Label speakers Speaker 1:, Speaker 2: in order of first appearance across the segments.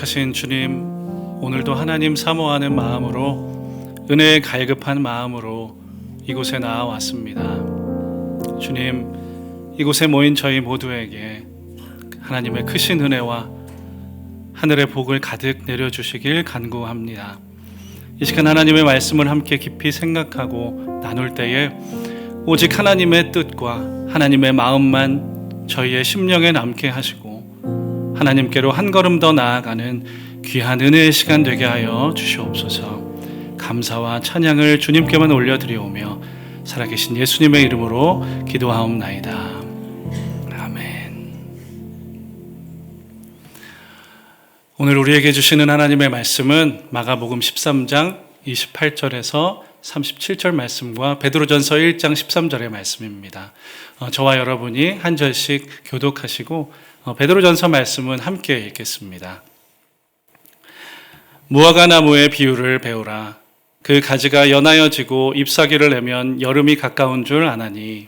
Speaker 1: 거룩하신 주님, 오늘도 하나님 사모하는 마음으로, 은혜에 갈급한 마음으로 이곳에 나아왔습니다. 주님, 이곳에 모인 저희 모두에게 하나님의 크신 은혜와 하늘의 복을 가득 내려주시길 간구합니다. 이 시간 하나님의 말씀을 함께 깊이 생각하고 나눌 때에 오직 하나님의 뜻과 하나님의 마음만 저희의 심령에 남게 하시고 하나님께로 한 걸음 더 나아가는 귀한 은혜의 시간 되게 하여 주시옵소서. 감사와 찬양을 주님께만 올려드리오며 살아계신 예수님의 이름으로 기도하옵나이다. 아멘. 오늘 우리에게 주시는 하나님의 말씀은 마가복음 13장 28절에서 37절 말씀과 베드로전서 1장 13절의 말씀입니다. 저와 여러분이 한 절씩 교독하시고 베드로전서 말씀은 함께 읽겠습니다. 무화과 나무의 비유를 배우라. 그 가지가 연하여지고 잎사귀를 내면 여름이 가까운 줄 아나니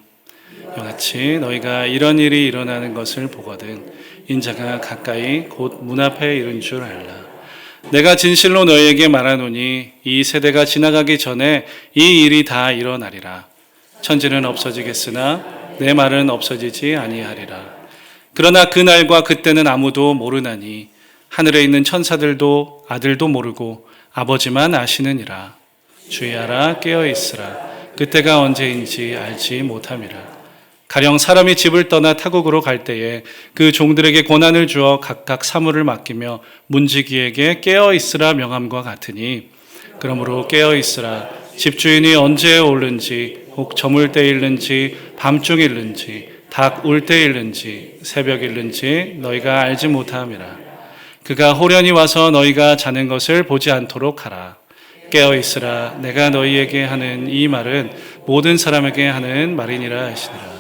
Speaker 1: 이와 같이 너희가 이런 일이 일어나는 것을 보거든 인자가 가까이 곧 문 앞에 이른 줄 알라. 내가 진실로 너희에게 말하노니 이 세대가 지나가기 전에 이 일이 다 일어나리라. 천지는 없어지겠으나 내 말은 없어지지 아니하리라. 그러나 그날과 그때는 아무도 모르나니 하늘에 있는 천사들도 아들도 모르고 아버지만 아시느니라. 주의하라, 깨어있으라. 그때가 언제인지 알지 못함이라. 가령 사람이 집을 떠나 타국으로 갈 때에 그 종들에게 권한을 주어 각각 사물을 맡기며 문지기에게 깨어있으라 명함과 같으니 그러므로 깨어있으라. 집주인이 언제 오는지 혹 저물 때 일는지 밤중 일는지 닭 울 때 일는지 새벽 일는지 너희가 알지 못함이라. 그가 호련히 와서 너희가 자는 것을 보지 않도록 하라. 깨어있으라. 내가 너희에게 하는 이 말은 모든 사람에게 하는 말이니라 하시니라.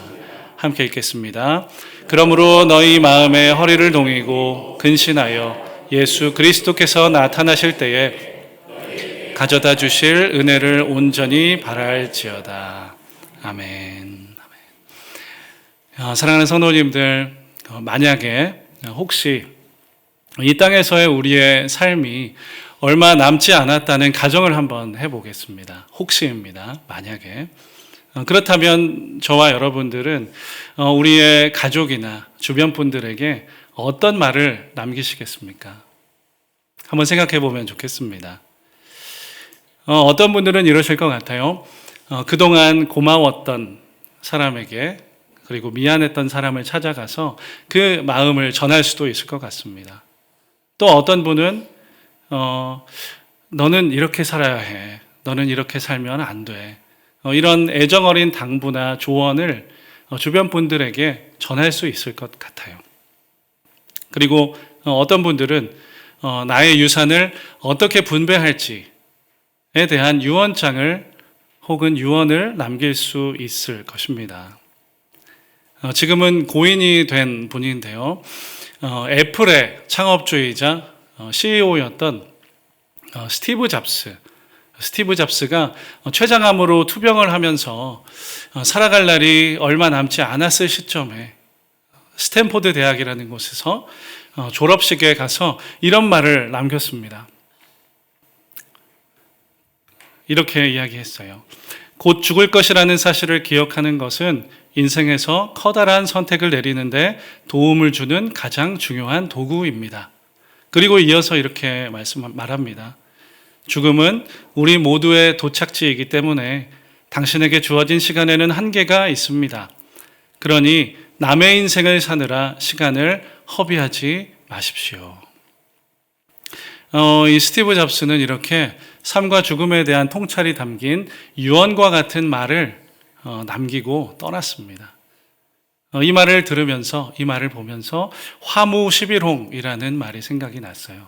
Speaker 1: 함께 읽겠습니다. 그러므로 너희 마음에 허리를 동이고 근신하여 예수 그리스도께서 나타나실 때에 가져다 주실 은혜를 온전히 바랄지어다. 아멘. 사랑하는 성도님들, 만약에 혹시 이 땅에서의 우리의 삶이 얼마 남지 않았다는 가정을 한번 해보겠습니다. 혹시입니다. 만약에. 그렇다면 저와 여러분들은 우리의 가족이나 주변 분들에게 어떤 말을 남기시겠습니까? 한번 생각해 보면 좋겠습니다. 어떤 분들은 이러실 것 같아요. 그동안 고마웠던 사람에게 그리고 미안했던 사람을 찾아가서 그 마음을 전할 수도 있을 것 같습니다. 또 어떤 분은 너는 이렇게 살아야 해. 너는 이렇게 살면 안 돼. 이런 애정어린 당부나 조언을 주변 분들에게 전할 수 있을 것 같아요. 그리고 어떤 분들은 나의 유산을 어떻게 분배할지에 대한 유언장을 혹은 유언을 남길 수 있을 것입니다. 지금은 고인이 된 분인데요. 애플의 창업주이자 CEO였던 스티브 잡스가 췌장암으로 투병을 하면서 살아갈 날이 얼마 남지 않았을 시점에 스탠포드 대학이라는 곳에서 졸업식에 가서 이런 말을 남겼습니다. 이렇게 이야기했어요. 곧 죽을 것이라는 사실을 기억하는 것은 인생에서 커다란 선택을 내리는데 도움을 주는 가장 중요한 도구입니다. 그리고 이어서 이렇게 말합니다. 죽음은 우리 모두의 도착지이기 때문에 당신에게 주어진 시간에는 한계가 있습니다. 그러니 남의 인생을 사느라 시간을 허비하지 마십시오. 이 스티브 잡스는 이렇게 삶과 죽음에 대한 통찰이 담긴 유언과 같은 말을 남기고 떠났습니다. 이 말을 들으면서, 이 말을 보면서 화무 11홍이라는 말이 생각이 났어요.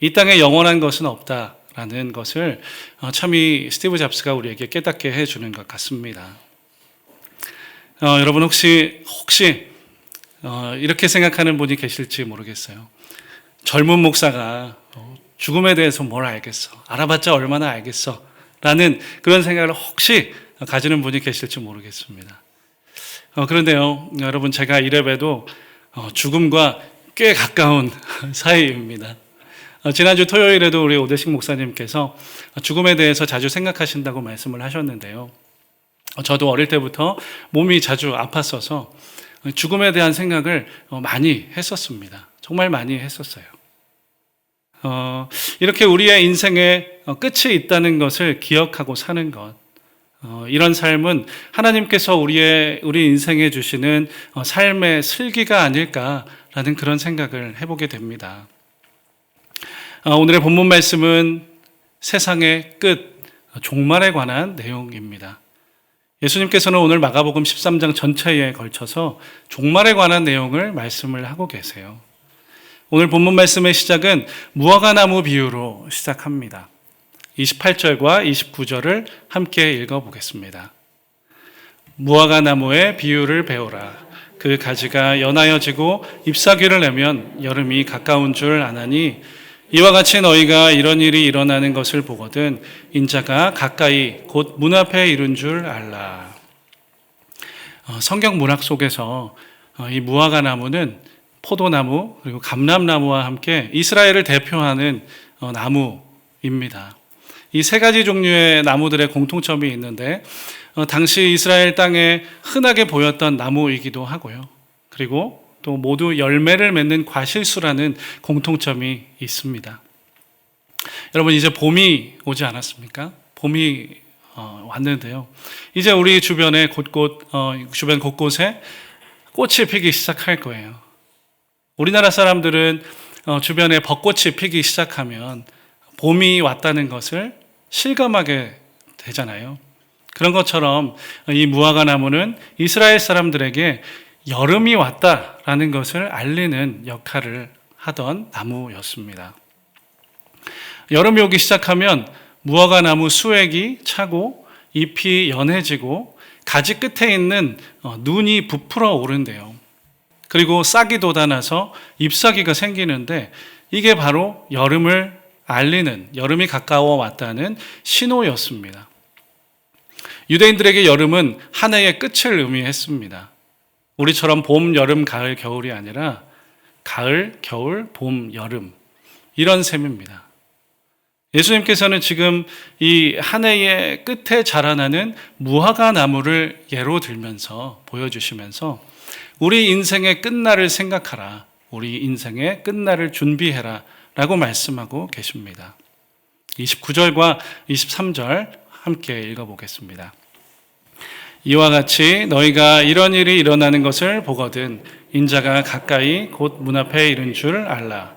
Speaker 1: 이 땅에 영원한 것은 없다라는 것을 참 이 스티브 잡스가 우리에게 깨닫게 해주는 것 같습니다. 여러분 혹시 이렇게 생각하는 분이 계실지 모르겠어요. 젊은 목사가 죽음에 대해서 뭘 알겠어? 알아봤자 얼마나 알겠어? 라는 그런 생각을 혹시 가지는 분이 계실지 모르겠습니다. 그런데요, 여러분 제가 이래봬도 죽음과 꽤 가까운 사이입니다. 지난주 토요일에도 우리 오대식 목사님께서 죽음에 대해서 자주 생각하신다고 말씀을 하셨는데요. 저도 어릴 때부터 몸이 자주 아팠어서 죽음에 대한 생각을 많이 했었습니다. 정말 많이 했었어요. 이렇게 우리의 인생에 끝이 있다는 것을 기억하고 사는 것, 이런 삶은 하나님께서 우리 인생에 주시는 삶의 슬기가 아닐까라는 그런 생각을 해보게 됩니다. 오늘의 본문 말씀은 세상의 끝, 종말에 관한 내용입니다. 예수님께서는 오늘 마가복음 13장 전체에 걸쳐서 종말에 관한 내용을 말씀을 하고 계세요. 오늘 본문 말씀의 시작은 무화과나무 비유로 시작합니다. 28절과 29절을 함께 읽어보겠습니다. 무화과나무의 비유를 배우라. 그 가지가 연하여지고 잎사귀를 내면 여름이 가까운 줄 아나니 이와 같이 너희가 이런 일이 일어나는 것을 보거든 인자가 가까이 곧 문 앞에 이른 줄 알라. 성경 문학 속에서 이 무화과나무는 포도나무 그리고 감람나무와 함께 이스라엘을 대표하는 나무입니다. 이 세 가지 종류의 나무들의 공통점이 있는데 당시 이스라엘 땅에 흔하게 보였던 나무이기도 하고요. 그리고 또 모두 열매를 맺는 과실수라는 공통점이 있습니다. 여러분, 이제 봄이 오지 않았습니까? 봄이 왔는데요. 이제 우리 주변에 주변 곳곳에 꽃이 피기 시작할 거예요. 우리나라 사람들은 주변에 벚꽃이 피기 시작하면 봄이 왔다는 것을 실감하게 되잖아요. 그런 것처럼 이 무화과나무는 이스라엘 사람들에게 여름이 왔다라는 것을 알리는 역할을 하던 나무였습니다. 여름이 오기 시작하면 무화과나무 수액이 차고 잎이 연해지고 가지 끝에 있는 눈이 부풀어 오른대요. 그리고 싹이 돋아나서 잎사귀가 생기는데 이게 바로 여름을 알리는, 여름이 가까워 왔다는 신호였습니다. 유대인들에게 여름은 한 해의 끝을 의미했습니다. 우리처럼 봄, 여름, 가을, 겨울이 아니라 가을, 겨울, 봄, 여름, 이런 셈입니다. 예수님께서는 지금 이 한 해의 끝에 자라나는 무화과 나무를 예로 들면서 보여주시면서 우리 인생의 끝날을 생각하라, 우리 인생의 끝날을 준비해라 라고 말씀하고 계십니다. 29절과 23절 함께 읽어보겠습니다. 이와 같이 너희가 이런 일이 일어나는 것을 보거든 인자가 가까이 곧 문 앞에 이른 줄 알라.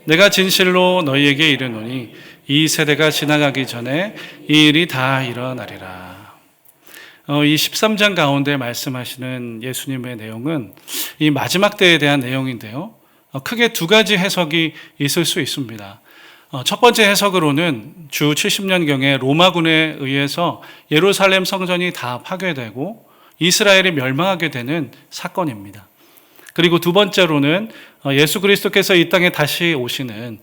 Speaker 1: 내가 진실로 너희에게 이르노니 이 세대가 지나가기 전에 이 일이 다 일어나리라. 이 13장 가운데 말씀하시는 예수님의 내용은 이 마지막 때에 대한 내용인데요. 크게 두 가지 해석이 있을 수 있습니다. 첫 번째 해석으로는 주 70년경에 로마군에 의해서 예루살렘 성전이 다 파괴되고 이스라엘이 멸망하게 되는 사건입니다. 그리고 두 번째로는 예수 그리스도께서 이 땅에 다시 오시는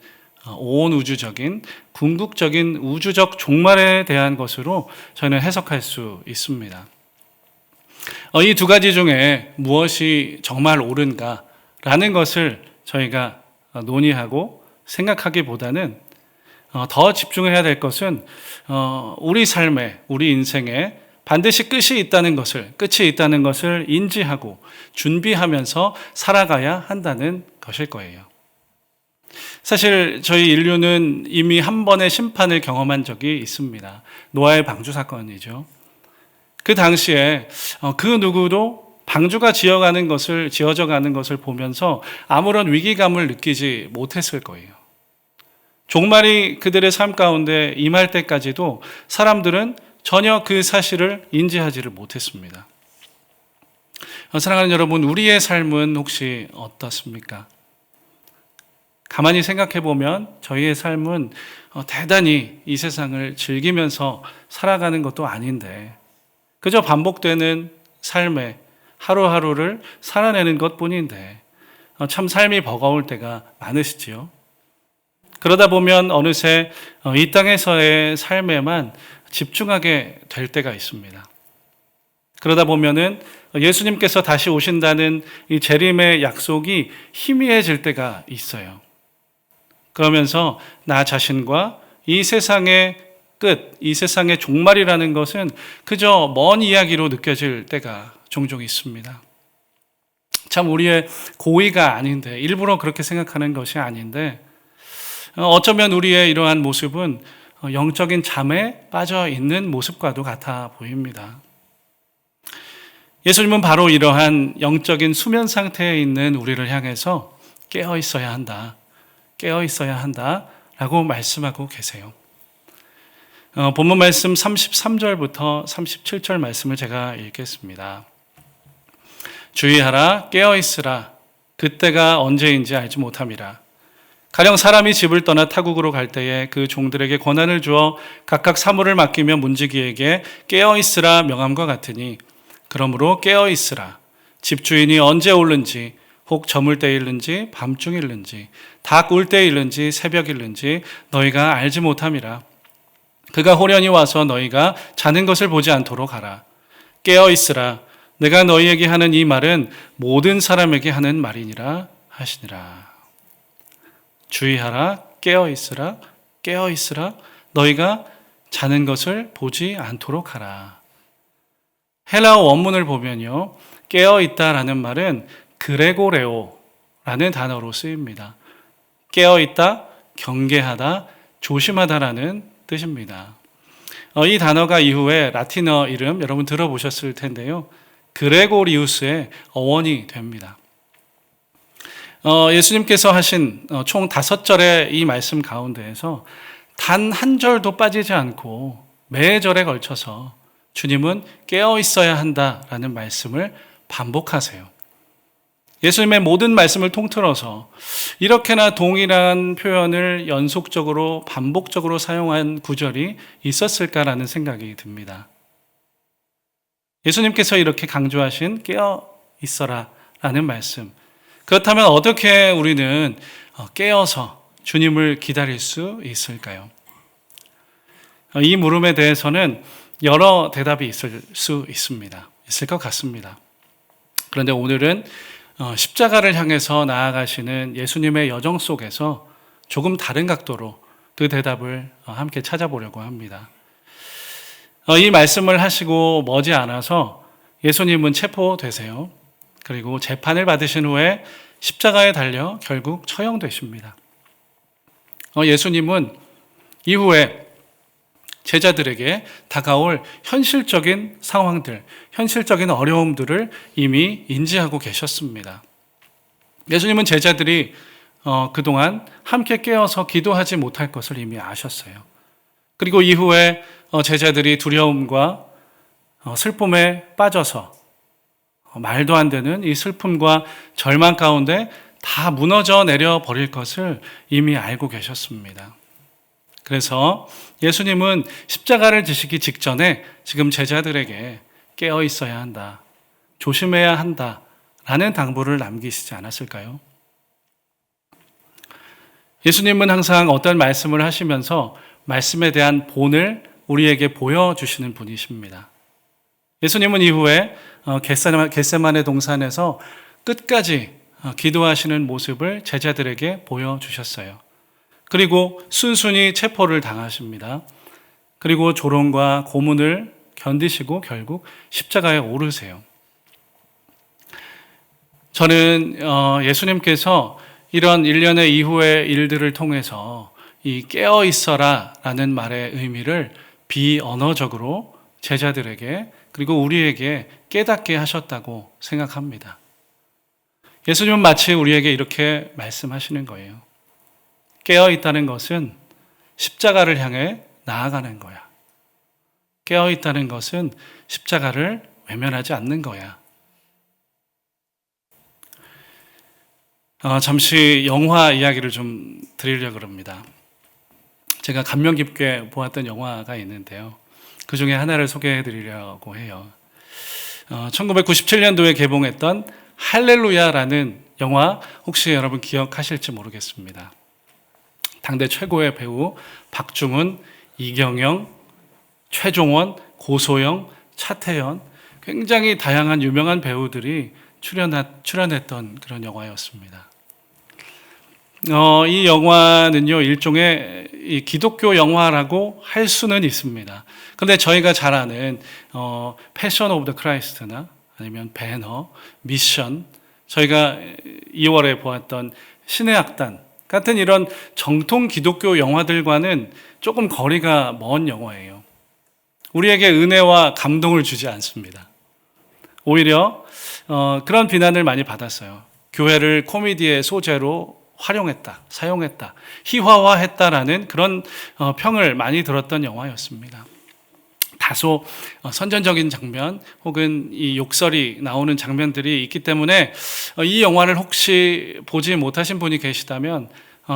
Speaker 1: 온 우주적인 궁극적인 우주적 종말에 대한 것으로 저는 해석할 수 있습니다. 이 두 가지 중에 무엇이 정말 옳은가라는 것을 저희가 논의하고 생각하기보다는 더 집중해야 될 것은 우리 삶에, 우리 인생에 반드시 끝이 있다는 것을 인지하고 준비하면서 살아가야 한다는 것일 거예요. 사실 저희 인류는 이미 한 번의 심판을 경험한 적이 있습니다. 노아의 방주 사건이죠. 그 당시에 그 누구도 방주가 지어져 가는 것을 보면서 아무런 위기감을 느끼지 못했을 거예요. 종말이 그들의 삶 가운데 임할 때까지도 사람들은 전혀 그 사실을 인지하지를 못했습니다. 사랑하는 여러분, 우리의 삶은 혹시 어떻습니까? 가만히 생각해 보면 저희의 삶은 대단히 이 세상을 즐기면서 살아가는 것도 아닌데 그저 반복되는 삶에 하루하루를 살아내는 것뿐인데 참 삶이 버거울 때가 많으시지요. 그러다 보면 어느새 이 땅에서의 삶에만 집중하게 될 때가 있습니다. 그러다 보면은 예수님께서 다시 오신다는 이 재림의 약속이 희미해질 때가 있어요. 그러면서 나 자신과 이 세상의 끝, 이 세상의 종말이라는 것은 그저 먼 이야기로 느껴질 때가 종종 있습니다. 참 우리의 고의가 아닌데, 일부러 그렇게 생각하는 것이 아닌데, 어쩌면 우리의 이러한 모습은 영적인 잠에 빠져 있는 모습과도 같아 보입니다. 예수님은 바로 이러한 영적인 수면 상태에 있는 우리를 향해서 깨어 있어야 한다, 깨어 있어야 한다 라고 말씀하고 계세요. 본문 말씀 33절부터 37절 말씀을 제가 읽겠습니다. 주의하라, 깨어 있으라. 그때가 언제인지 알지 못함이라. 가령 사람이 집을 떠나 타국으로 갈 때에 그 종들에게 권한을 주어 각각 사물을 맡기며 문지기에게 깨어 있으라 명함과 같으니, 그러므로 깨어 있으라. 집주인이 언제 오는지, 혹 저물 때일는지 밤중일는지 닭 울 때일는지 새벽일는지 너희가 알지 못함이라. 그가 호련히 와서 너희가 자는 것을 보지 않도록 하라. 깨어 있으라. 내가 너희에게 하는 이 말은 모든 사람에게 하는 말이니라 하시니라. 주의하라, 깨어 있으라, 깨어 있으라. 너희가 자는 것을 보지 않도록 하라. 헬라어 원문을 보면요, 깨어 있다라는 말은 그레고레오라는 단어로 쓰입니다. 깨어 있다, 경계하다, 조심하다라는 뜻입니다. 이 단어가 이후에 라틴어 이름 여러분 들어보셨을 텐데요, 그레고리우스의 어원이 됩니다. 예수님께서 하신 총 5절의 이 말씀 가운데에서 단 한 절도 빠지지 않고 매 절에 걸쳐서 주님은 깨어 있어야 한다라는 말씀을 반복하세요. 예수님의 모든 말씀을 통틀어서 이렇게나 동일한 표현을 연속적으로 반복적으로 사용한 구절이 있었을까라는 생각이 듭니다. 예수님께서 이렇게 강조하신 깨어 있어라 라는 말씀, 그렇다면 어떻게 우리는 깨어서 주님을 기다릴 수 있을까요? 이 물음에 대해서는 여러 대답이 있을 수 있습니다. 있을 것 같습니다. 그런데 오늘은 십자가를 향해서 나아가시는 예수님의 여정 속에서 조금 다른 각도로 그 대답을 함께 찾아보려고 합니다. 이 말씀을 하시고 머지않아서 예수님은 체포되세요. 그리고 재판을 받으신 후에 십자가에 달려 결국 처형되십니다. 예수님은 이후에 제자들에게 다가올 현실적인 상황들, 현실적인 어려움들을 이미 인지하고 계셨습니다. 예수님은 제자들이 그동안 함께 깨어서 기도하지 못할 것을 이미 아셨어요. 그리고 이후에 제자들이 두려움과 슬픔에 빠져서 말도 안 되는 이 슬픔과 절망 가운데 다 무너져 내려 버릴 것을 이미 알고 계셨습니다. 그래서 예수님은 십자가를 지시기 직전에 지금 제자들에게 깨어 있어야 한다, 조심해야 한다 라는 당부를 남기시지 않았을까요? 예수님은 항상 어떤 말씀을 하시면서 말씀에 대한 본을 우리에게 보여주시는 분이십니다. 예수님은 이후에 겟세마네 동산에서 끝까지 기도하시는 모습을 제자들에게 보여주셨어요. 그리고 순순히 체포를 당하십니다. 그리고 조롱과 고문을 견디시고 결국 십자가에 오르세요. 저는 예수님께서 이런 일련의 이후의 일들을 통해서 이 깨어 있어라 라는 말의 의미를 비언어적으로 제자들에게 그리고 우리에게 깨닫게 하셨다고 생각합니다. 예수님은 마치 우리에게 이렇게 말씀하시는 거예요. 깨어 있다는 것은 십자가를 향해 나아가는 거야. 깨어 있다는 것은 십자가를 외면하지 않는 거야. 잠시 영화 이야기를 좀 드리려고 합니다. 제가 감명 깊게 보았던 영화가 있는데요. 그 중에 하나를 소개해 드리려고 해요. 1997년도에 개봉했던 할렐루야라는 영화 혹시 여러분 기억하실지 모르겠습니다. 당대 최고의 배우 박중훈, 이경영, 최종원, 고소영, 차태현, 굉장히 다양한 유명한 배우들이 출연했던 그런 영화였습니다. 이 영화는요, 일종의 이 기독교 영화라고 할 수는 있습니다. 근데 저희가 잘 아는 패션 오브 더 크라이스트나 아니면 배너, 미션, 저희가 2월에 보았던 신의 악단 같은 이런 정통 기독교 영화들과는 조금 거리가 먼 영화예요. 우리에게 은혜와 감동을 주지 않습니다. 오히려 그런 비난을 많이 받았어요. 교회를 코미디의 소재로 활용했다, 사용했다, 희화화했다라는 그런 평을 많이 들었던 영화였습니다. 다소 선전적인 장면 혹은 이 욕설이 나오는 장면들이 있기 때문에 이 영화를 혹시 보지 못하신 분이 계시다면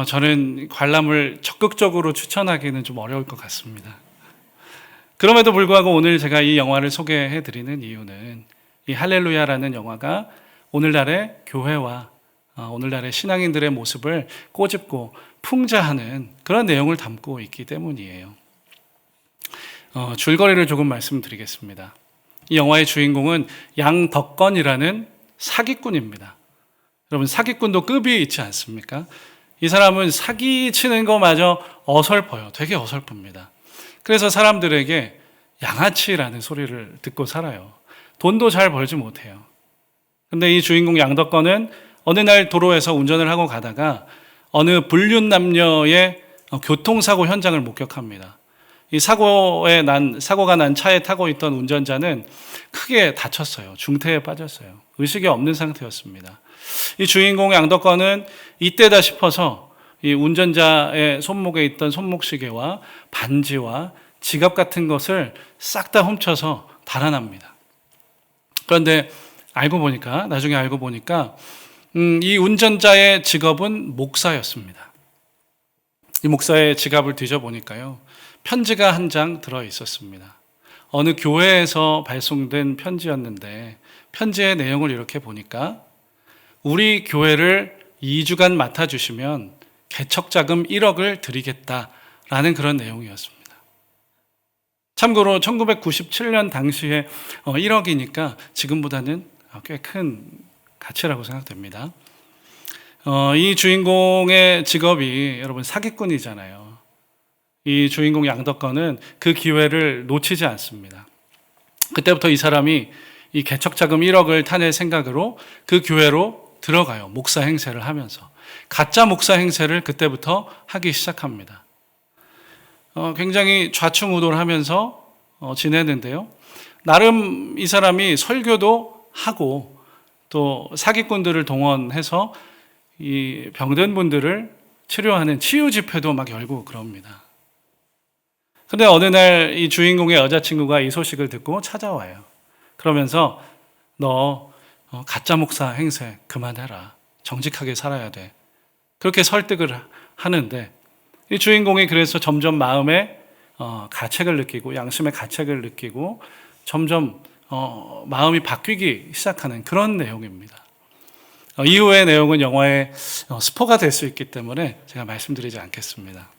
Speaker 1: 저는 관람을 적극적으로 추천하기는 좀 어려울 것 같습니다. 그럼에도 불구하고 오늘 제가 이 영화를 소개해 드리는 이유는 이 할렐루야라는 영화가 오늘날의 교회와 오늘날의 신앙인들의 모습을 꼬집고 풍자하는 그런 내용을 담고 있기 때문이에요. 줄거리를 조금 말씀드리겠습니다. 이 영화의 주인공은 양덕건이라는 사기꾼입니다. 여러분, 사기꾼도 급이 있지 않습니까? 이 사람은 사기치는 것마저 어설퍼요. 되게 어설픕니다. 그래서 사람들에게 양아치라는 소리를 듣고 살아요. 돈도 잘 벌지 못해요. 근데 이 주인공 양덕건은 어느 날 도로에서 운전을 하고 가다가 어느 불륜 남녀의 교통사고 현장을 목격합니다. 이 사고가 난 차에 타고 있던 운전자는 크게 다쳤어요. 중태에 빠졌어요. 의식이 없는 상태였습니다. 이 주인공 양덕건은 이때다 싶어서 이 운전자의 손목에 있던 손목시계와 반지와 지갑 같은 것을 싹 다 훔쳐서 달아납니다. 그런데 나중에 알고 보니까 이 운전자의 직업은 목사였습니다. 이 목사의 지갑을 뒤져보니까요, 편지가 한 장 들어 있었습니다. 어느 교회에서 발송된 편지였는데 편지의 내용을 이렇게 보니까 우리 교회를 2주간 맡아주시면 개척자금 1억을 드리겠다라는 그런 내용이었습니다. 참고로 1997년 당시에 1억이니까 지금보다는 꽤 큰 가치라고 생각됩니다. 이 주인공의 직업이 여러분 사기꾼이잖아요. 이 주인공 양덕건은 그 기회를 놓치지 않습니다. 그때부터 이 사람이 이 개척자금 1억을 타낼 생각으로 그 교회로 들어가요. 목사 행세를 하면서. 가짜 목사 행세를 그때부터 하기 시작합니다. 굉장히 좌충우돌하면서 지내는데요. 나름 이 사람이 설교도 하고 또 사기꾼들을 동원해서 이 병든 분들을 치료하는 치유 집회도 막 열고 그럽니다. 근데 어느 날 이 주인공의 여자친구가 이 소식을 듣고 찾아와요. 그러면서 너 가짜 목사 행세 그만해라. 정직하게 살아야 돼. 그렇게 설득을 하는데 이 주인공이 그래서 점점 마음에 가책을 느끼고 양심의 가책을 느끼고 점점 마음이 바뀌기 시작하는 그런 내용입니다. 이후의 내용은 영화의 스포가 될 수 있기 때문에 제가 말씀드리지 않겠습니다.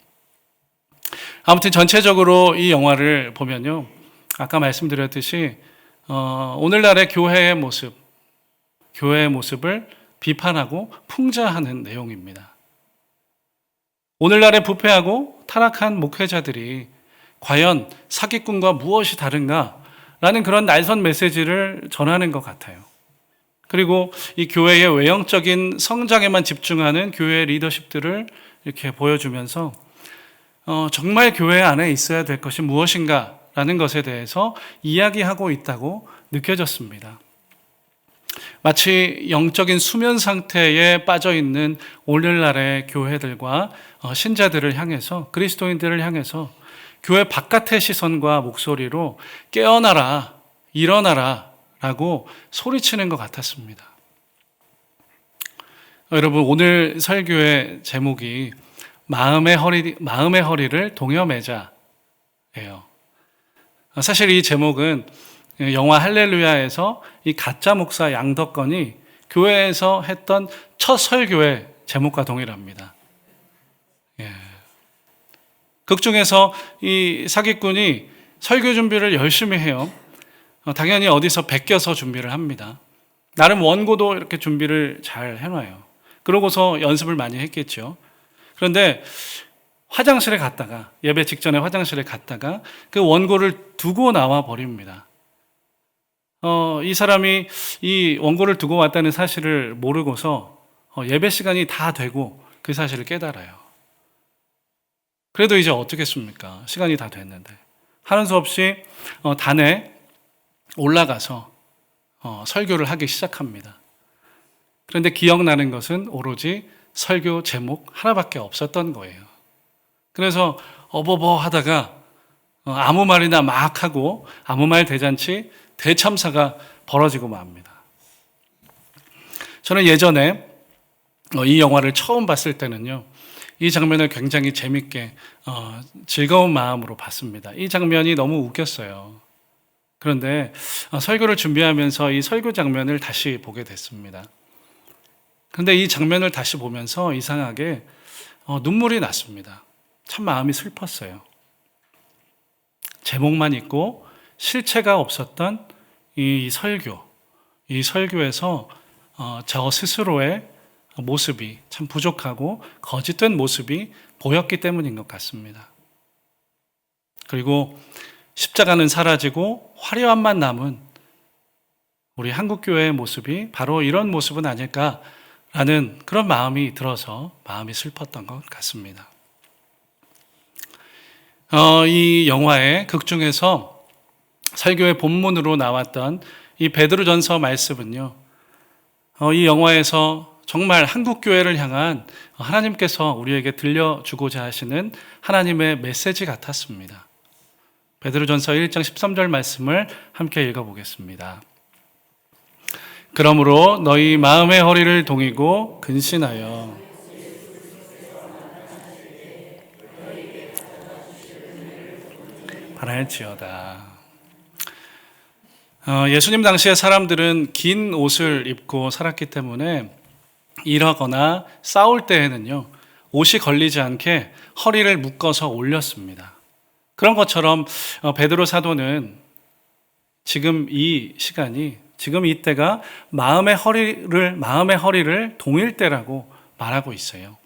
Speaker 1: 아무튼 전체적으로 이 영화를 보면요, 아까 말씀드렸듯이 오늘날의 교회의 모습을 비판하고 풍자하는 내용입니다. 오늘날의 부패하고 타락한 목회자들이 과연 사기꾼과 무엇이 다른가라는 그런 날선 메시지를 전하는 것 같아요. 그리고 이 교회의 외형적인 성장에만 집중하는 교회 리더십들을 이렇게 보여주면서 정말 교회 안에 있어야 될 것이 무엇인가라는 것에 대해서 이야기하고 있다고 느껴졌습니다. 마치 영적인 수면 상태에 빠져 있는 오늘날의 교회들과 신자들을 향해서, 그리스도인들을 향해서 교회 바깥의 시선과 목소리로 깨어나라, 일어나라 라고 소리치는 것 같았습니다. 여러분, 오늘 설교의 제목이 마음의 허리를 동여매자예요. 사실 이 제목은 영화 할렐루야에서 이 가짜 목사 양덕건이 교회에서 했던 첫 설교의 제목과 동일합니다. 극 중에서 이 사기꾼이 설교 준비를 열심히 해요. 당연히 어디서 베껴서 준비를 합니다. 나름 원고도 이렇게 준비를 잘 해놔요. 그러고서 연습을 많이 했겠죠. 그런데 화장실에 갔다가, 예배 직전에 화장실에 갔다가 그 원고를 두고 나와 버립니다. 이 사람이 이 원고를 두고 왔다는 사실을 모르고서 예배 시간이 다 되고 그 사실을 깨달아요. 그래도 이제 어떻겠습니까? 시간이 다 됐는데. 하는 수 없이 단에 올라가서 설교를 하기 시작합니다. 그런데 기억나는 것은 오로지 설교 제목 하나밖에 없었던 거예요. 그래서 어버버 하다가 아무 말이나 막 하고 아무 말 대잔치 대참사가 벌어지고 맙니다. 저는 예전에 이 영화를 처음 봤을 때는요, 이 장면을 굉장히 재밌게 즐거운 마음으로 봤습니다. 이 장면이 너무 웃겼어요. 그런데 설교를 준비하면서 이 설교 장면을 다시 보게 됐습니다. 그런데 이 장면을 다시 보면서 이상하게 눈물이 났습니다. 참 마음이 슬펐어요. 제목만 있고 실체가 없었던 이 설교에서 저 스스로의 모습이 참 부족하고 거짓된 모습이 보였기 때문인 것 같습니다. 그리고 십자가는 사라지고 화려함만 남은 우리 한국교회의 모습이 바로 이런 모습은 아닐까라는 그런 마음이 들어서 마음이 슬펐던 것 같습니다. 이 영화의 극 중에서 설교의 본문으로 나왔던 이 베드로전서 말씀은요, 이 영화에서 정말 한국교회를 향한 하나님께서 우리에게 들려주고자 하시는 하나님의 메시지 같았습니다. 베드로전서 1장 13절 말씀을 함께 읽어보겠습니다. 그러므로 너희 마음의 허리를 동이고 근신하여 바랄지어다. 예수님 당시의 사람들은 긴 옷을 입고 살았기 때문에 일하거나 싸울 때에는요, 옷이 걸리지 않게 허리를 묶어서 올렸습니다. 그런 것처럼 베드로 사도는 지금 이 시간이, 지금 이때가 마음의 허리를 동일 때라고 말하고 있어요.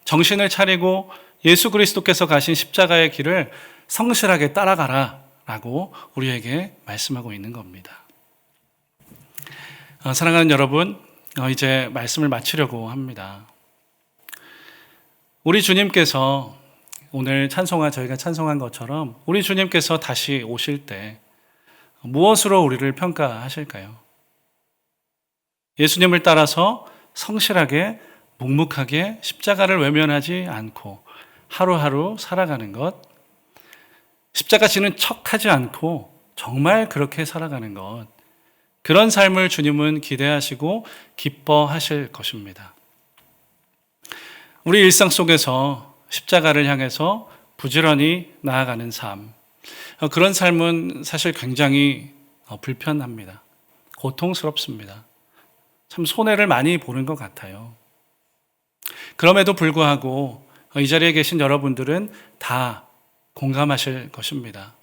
Speaker 1: 정신을 차리고 예수 그리스도께서 가신 십자가의 길을 성실하게 따라가라 라고 우리에게 말씀하고 있는 겁니다. 사랑하는 여러분, 이제 말씀을 마치려고 합니다. 우리 주님께서 오늘 저희가 찬송한 것처럼 우리 주님께서 다시 오실 때 무엇으로 우리를 평가하실까요? 예수님을 따라서 성실하게 묵묵하게 십자가를 외면하지 않고 하루하루 살아가는 것, 십자가 지는 척하지 않고 정말 그렇게 살아가는 것, 그런 삶을 주님은 기대하시고 기뻐하실 것입니다. 우리 일상 속에서 십자가를 향해서 부지런히 나아가는 삶, 그런 삶은 사실 굉장히 불편합니다. 고통스럽습니다. 참 손해를 많이 보는 것 같아요. 그럼에도 불구하고 이 자리에 계신 여러분들은 다 공감하실 것입니다.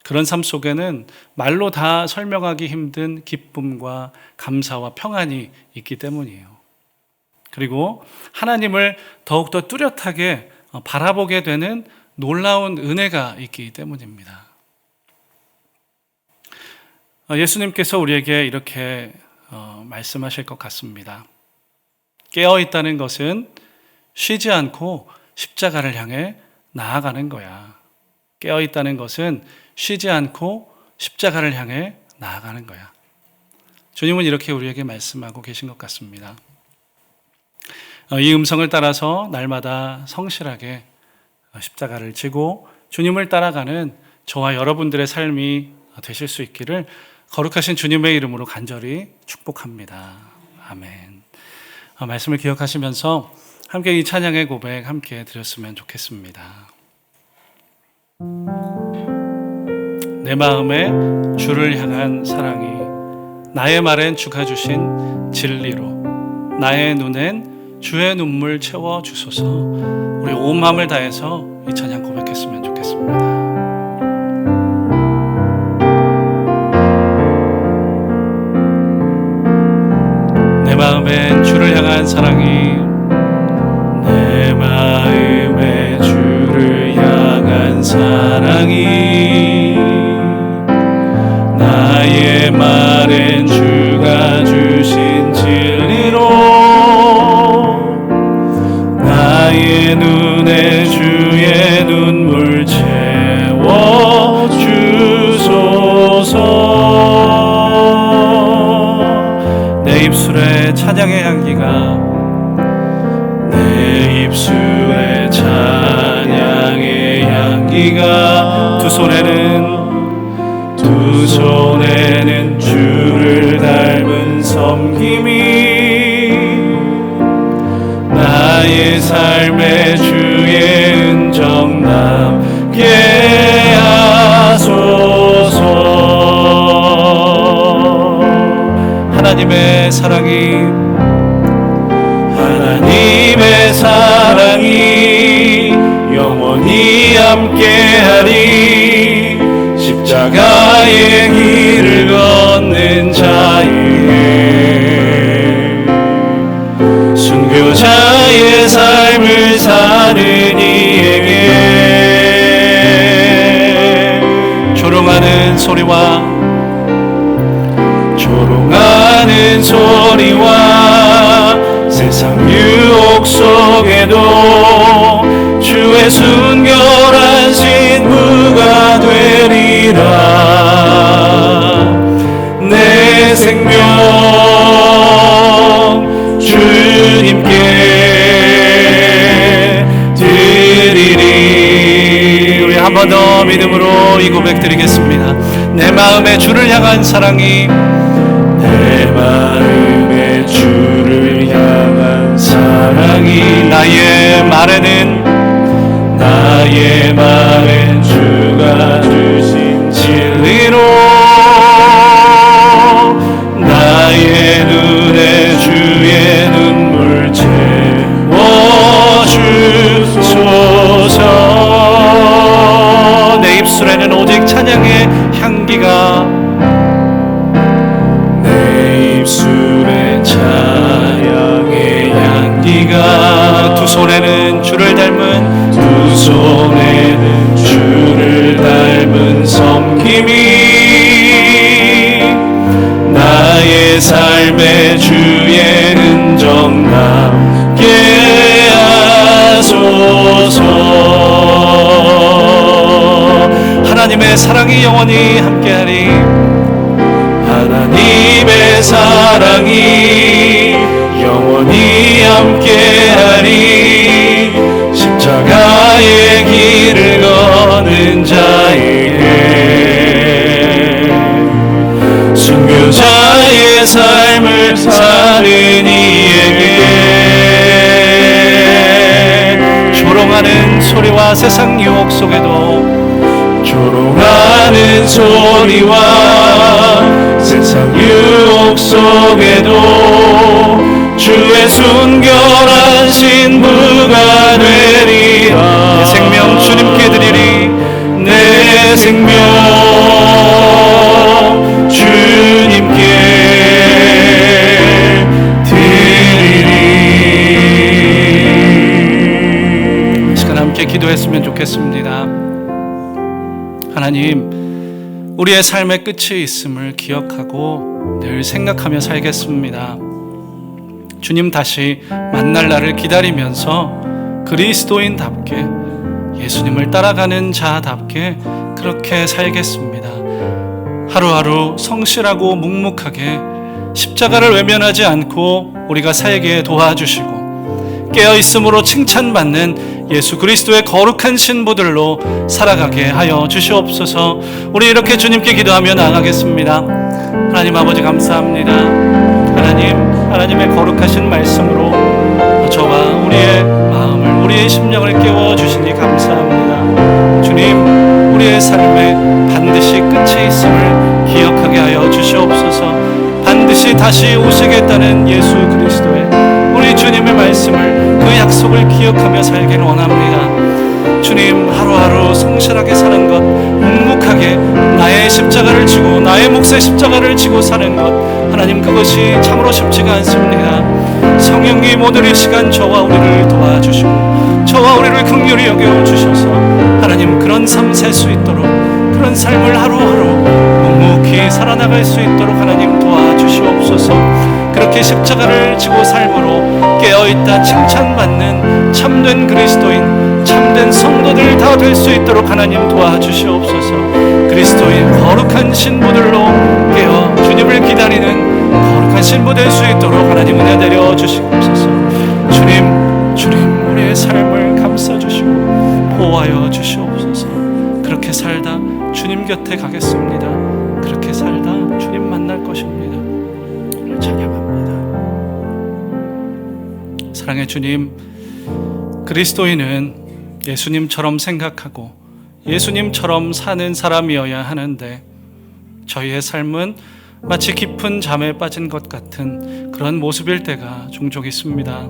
Speaker 1: 그런 삶 속에는 말로 다 설명하기 힘든 기쁨과 감사와 평안이 있기 때문이에요. 그리고 하나님을 더욱더 뚜렷하게 바라보게 되는 놀라운 은혜가 있기 때문입니다. 예수님께서 우리에게 이렇게 말씀하실 것 같습니다. 깨어있다는 것은 쉬지 않고 십자가를 향해 나아가는 거야. 깨어있다는 것은 쉬지 않고 십자가를 향해 나아가는 거야. 주님은 이렇게 우리에게 말씀하고 계신 것 같습니다. 이 음성을 따라서 날마다 성실하게 십자가를 지고 주님을 따라가는 저와 여러분들의 삶이 되실 수 있기를 거룩하신 주님의 이름으로 간절히 축복합니다. 아멘. 말씀을 기억하시면서 함께 이 찬양의 고백 함께 드렸으면 좋겠습니다. 내 마음에 주를 향한 사랑이 나의 말엔 주가 주신 진리로 나의 눈엔 주의 눈물 채워 주소서. 우리 온 마음을 다해서 이 찬양 고백했으면 좋겠습니다. 향한 사랑이
Speaker 2: 내 마음에 주를 향한 사랑이 나의 말엔 주가 주신 진리로 나의 눈에 주의 눈물 채워 주소서.
Speaker 1: 내 입술에 찬양의 향기가
Speaker 2: 내 입술에 찬양의 향기가 두 손에는 주를 닮은 섬김이 나의 삶에 주의 은정 남게 하소서.
Speaker 1: 하나님의 사랑이
Speaker 2: 영원히 함께하리. 십자가의 길을 걷는 자에게 순교자의 삶을 사는 이에게
Speaker 1: 조롱하는 소리와
Speaker 2: 세상 유혹 속에도 주의 순결한 신부가 되리라. 내 생명 주님께 드리리.
Speaker 1: 우리 한 번 더 믿음으로 이 고백 드리겠습니다. 내 마음에 주를 향한 사랑이
Speaker 2: 내 마음에 주를 향한 사랑이
Speaker 1: 나의 말에는
Speaker 2: 주가 주신 진리로 나의 눈에 주의 눈물 채워 주소서.
Speaker 1: 내 입술에는 오직 찬양의 향기가
Speaker 2: 내 입술에 찬양의 향기가
Speaker 1: 두 손에는 주를 닮은
Speaker 2: 섬김이 나의 삶에 주의 흔적 남게 하소서.
Speaker 1: 하나님의 사랑이 영원히 함께하리.
Speaker 2: 하나님의 사랑이 영원히 함께하리. 십자가의 길을 걷는 자에게 순교자의 삶을 사는 이에게
Speaker 1: 조롱하는 소리와 세상 유혹 속에도
Speaker 2: 세상 유혹 속에도 주의 순결한 신부가 되리라.
Speaker 1: 내 생명 주님께 드리리.
Speaker 2: 내 생명 주님께 드리리.
Speaker 1: 이 시간 함께 기도했으면 좋겠습니다. 하나님, 우리의 삶의 끝이 있음을 기억하고 늘 생각하며 살겠습니다. 주님 다시 만날 날을 기다리면서 그리스도인답게 예수님을 따라가는 자답게 그렇게 살겠습니다. 하루하루 성실하고 묵묵하게 십자가를 외면하지 않고 우리가 살게 도와주시고 깨어있음으로 칭찬받는 예수 그리스도의 거룩한 신부들로 살아가게 하여 주시옵소서. 우리 이렇게 주님께 기도하며 나아가겠습니다. 하나님 아버지 감사합니다. 하나님의 거룩하신 말씀으로 저와 우리의 마음을, 우리의 심령을 깨워주시니 감사합니다. 주님, 우리의 삶에 반드시 끝이 있음을 기억하게 하여 주시옵소서. 반드시 다시 오시겠다는 예수 그리스도의 우리 주님의 말씀을, 그 약속을 기억하며 살기를 원합니다. 주님, 하루하루 성실하게 사는 것 묵묵하게 나의 십자가를 지고 나의 몫의 십자가를 지고 사는 것, 하나님 그것이 참으로 쉽지가 않습니다. 성령님 오늘 이 시간 저와 우리를 도와주시고 저와 우리를 긍휼히 여겨주셔서 하나님 그런 삶 살 수 있도록, 그런 삶을 하루하루 묵묵히 살아나갈 수 있도록 하나님 도와주시옵소서. 그렇게 십자가를 지고 삶으로 깨어있다 칭찬받는 참된 그리스도인, 참된 성도들 다 될 수 있도록 하나님 도와주시옵소서. 그리스도인 거룩한 신부들로 깨어 주님을 기다리는 거룩한 신부 될 수 있도록 하나님 은혜 내려 주시옵소서. 주님 우리의 삶을 감싸주시고 보호하여 주시옵소서. 그렇게 살다 주님 곁에 가겠습니다. 그렇게 살다 주님 만날 것입니다. 찬양합니다. 사랑의 주님, 그리스도인은 예수님처럼 생각하고 예수님처럼 사는 사람이어야 하는데 저희의 삶은 마치 깊은 잠에 빠진 것 같은 그런 모습일 때가 종종 있습니다.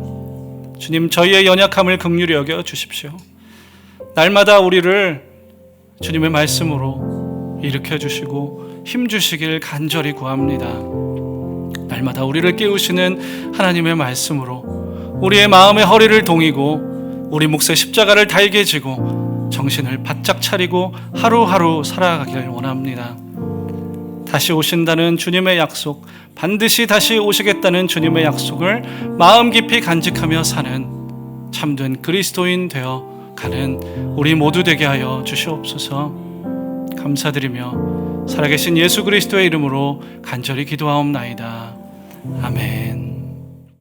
Speaker 1: 주님, 저희의 연약함을 긍휼히 여겨 주십시오. 날마다 우리를 주님의 말씀으로 일으켜 주시고 힘 주시길 간절히 구합니다. 날마다 우리를 깨우시는 하나님의 말씀으로 우리의 마음의 허리를 동이고 우리 몫의 십자가를 달게 지고 정신을 바짝 차리고 하루하루 살아가길 원합니다. 다시 오신다는 주님의 약속, 반드시 다시 오시겠다는 주님의 약속을 마음 깊이 간직하며 사는 참된 그리스도인 되어 가는 우리 모두 되게 하여 주시옵소서. 감사드리며 살아계신 예수 그리스도의 이름으로 간절히 기도하옵나이다. 아멘.